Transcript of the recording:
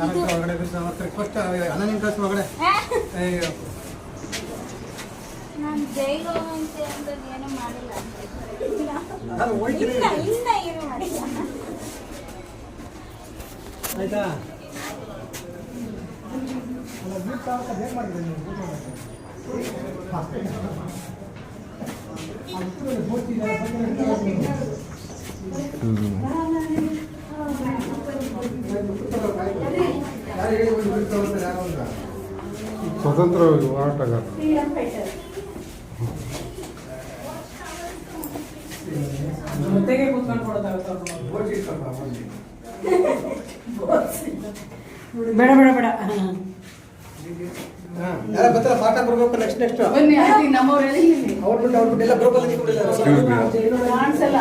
ಒಳಗಡೆ ಫಸ್ಟ್ ಅನನ್ಯ ಕ್ಲಾಸ್ ಒಳಗಡೆ ನಾನು ಜೈಲು ಅಂತ ಏನು ಮಾಡಿಲ್ಲ. ಇನ್ನ ಏನು ಮಾಡಿಲ್ಲ. ಆಯ್ತಾ ಸ್ವತಂತ್ರ ಹೋರಾಟಗಾರ ಜೊತೆಗೆ ಕೂತ್ಕೊಂಡು ಕೊಡೋದಾಗುತ್ತೆ. ಬೇಡ ಬೇಡ ಬೇಡ ಯಾರ ಬರ್ತಾರ ಪಾಠ ಬರ್ಬೇಕು. ನೆಕ್ಸ್ಟ್ ಬನ್ನಿ ಆಂಟಿ ನಮ್ಮವ್ರು ಹೇಳಿದ್ದೀನಿ ಅವ್ರು ಬಿಟ್ಟು ಎಲ್ಲ ಗ್ರೂಪಲ್ಲಿ ನಿಂತ್ಕೊಂಡಿದ್ದಾರೆ. ಕಾಣಿಸಲ್ಲ